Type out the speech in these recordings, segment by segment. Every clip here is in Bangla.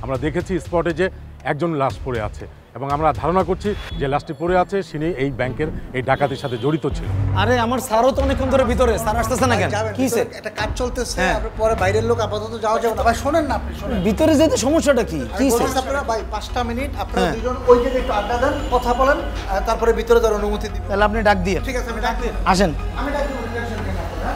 আমরা দেখেছি স্পটে যে একজন লাশ পড়ে আছে এবং আমরা ধারণা করছি যে লাশটি পড়ে আছে তিনি এই ব্যাংকের এই ডাকাতির সাথে জড়িত ছিল। আরে আমার স্যারও তো অনেকক্ষণ ধরে ভিতরে, স্যার আসতেছে না কেন? কি স্যার? একটা কাজ চলতেছে, পরে বাইরের লোক আপাতত যাওয়া যাবে না। ভাই শোনেন না, আপনি শোনেন। ভিতরে যেতে সমস্যাটা কি? কি স্যার? আপনারা ভাই 5টা মিনিট আপনারা দুজন ওই জায়গায় একটু আড্ডা দেন, কথা বলেন, তারপরে ভিতরে যাওয়ার অনুমতি দিবেন। তাহলে আপনি ডাক দিয়ে। ঠিক আছে, আমি ডাক দিই। আসেন। আমি ডাক দিব, টেনশন নেই আপনারা।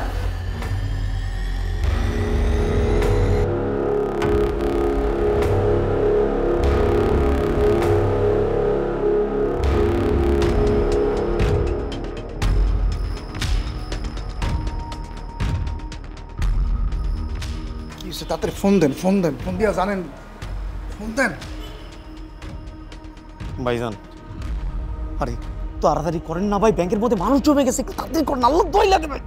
তাড়াতাড়ি ফোন দেন, ফোন দেন, ফোন দিয়া জানেন, ফোন দেন। ভাইজান, আরে তাড়াতাড়ি করেন না ভাই, ব্যাংকের মধ্যে মানুষ জমে গেছে, একটু তাড়াতাড়ি করেন, আল্লাহ দোহাই লাগে ভাই।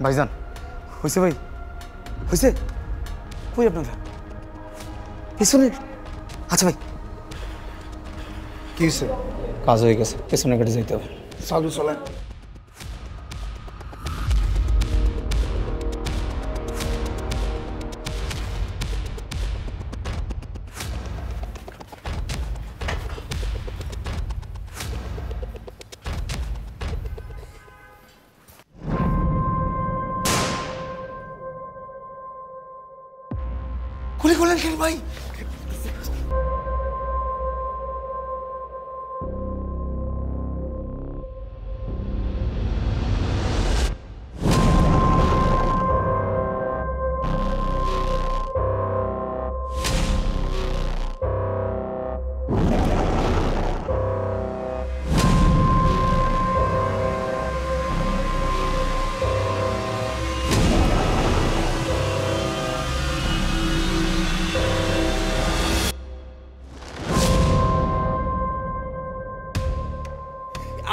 ভাইজান হয়েছে, ভাই হয়েছে, কই আপনারা পেছনে? আচ্ছা ভাই, কি হয়েছে? কাজ হয়ে গেছে, পেছনে কেটে যেতে হবে। চালু চলেন। গুলি করলেন কেন ভাই?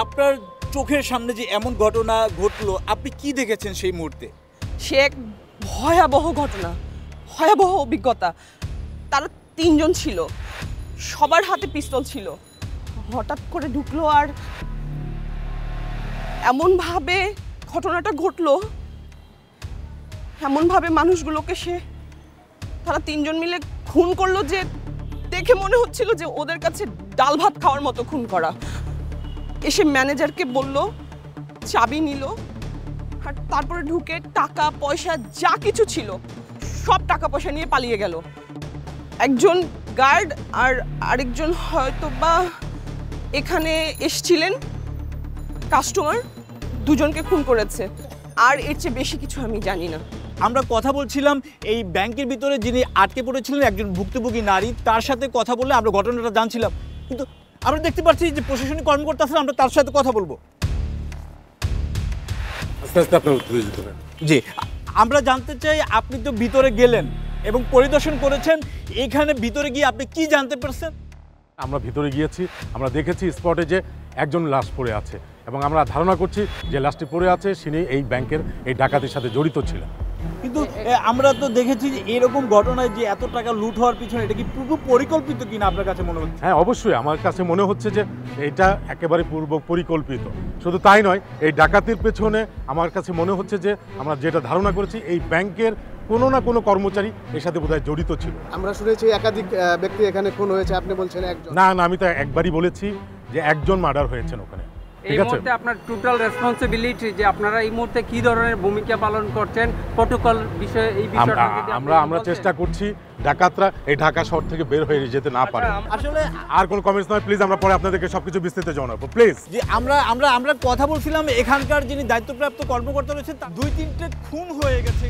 আপনার চোখের সামনে যে এমন ঘটনা ঘটলো, আপনি কি দেখেছেন সেই মুহূর্তে? সে এক ভয়াবহ ঘটনা, ভয়াবহ অভিজ্ঞতা। তারা 3 জন ছিল, সবার হাতে পিস্তল ছিল। হঠাৎ করে ঢুকলো আর এমনভাবে ঘটনাটা ঘটলো, এমনভাবে মানুষগুলোকে তারা 3 জন মিলে খুন করলো যে দেখে মনে হচ্ছিল যে ওদের কাছে ডাল ভাত খাওয়ার মতো খুন করা। এসে ম্যানেজারকে বলল, চাবি নিল, আর তারপরে ঢুকে টাকা পয়সা যা কিছু ছিল সব টাকা পয়সা নিয়ে পালিয়ে গেল। একজন গার্ড আর আরেকজন হয়তো বা এখানে এসছিলেন কাস্টমার, দুজনকে খুন করেছে। আর এর চেয়ে বেশি কিছু আমি জানি না। আমরা কথা বলছিলাম এই ব্যাংকের ভিতরে যিনি আটকে পড়েছিলেন, একজন ভুক্তভোগী নারী, তার সাথে কথা বলে আমরা ঘটনাটা জানছিলাম। কিন্তু আমরা দেখতে পাচ্ছি যে প্রশাসনিক কর্মকর্তা আছেন, আমরা তার সাথে কথা বলবো। আস্তে আস্তে আপনার উত্তরে যেতে হবে। জি, আমরা জানতে চাই, আপনি তো ভিতরে গেলেন এবং পরিদর্শন করেছেন, এখানে ভিতরে গিয়ে আপনি কি জানতে পারছেন? আমরা ভিতরে গিয়েছি, আমরা দেখেছি স্পটে যে একজন লাশ পড়ে আছে এবং আমরা ধারণা করছি যে লাশটি পড়ে আছে তিনি এই ব্যাংকের এই ডাকাতির সাথে জড়িত ছিলেন। কিন্তু আমরা তো দেখেছি যে এরকম ঘটনায় যে এত টাকা লুট হওয়ার পিছনে এটা কি পূর্ব পরিকল্পিত কিনা আপনার কাছে মনে হচ্ছে? হ্যাঁ, অবশ্যই আমার কাছে মনে হচ্ছে যে এটা একেবারে পূর্ব পরিকল্পিত। শুধু তাই নয়, এই ডাকাতির পেছনে আমার কাছে মনে হচ্ছে যে আমরা যেটা ধারণা করেছি এই ব্যাংকের কোনো না কোনো কর্মচারী এর সাথে বোধহয় জড়িত ছিল। আমরা শুনেছি একাধিক ব্যক্তি এখানে খুন হয়েছে, আপনি বলছেন একজন। না না, আমি তো একবারই বলেছি যে একজন মার্ডার হয়েছেন ওখানে। এই মুহূর্তে আপনার টোটাল রেসপন্সিবিলিটি যে আপনারা এই মুহূর্তে কি ধরনের ভূমিকা পালন করছেন, প্রটোকল বিষয়ে এই বিষয়টা আমরা চেষ্টা করছি ডাকাতরা এই ঢাকা শহর থেকে বের হয়ে যেতে না পারে। আসলে আর কোনো কমেন্টস নয় প্লিজ, আমরা পরে আপনাদেরকে সবকিছু বিস্তারিত জানাবো প্লিজ। যে আমরা কথা বলছিলাম, এখানকার যিনি দায়িত্বপ্রাপ্ত কর্মকর্তা রয়েছেন, 2-3টে খুন হয়ে গেছে।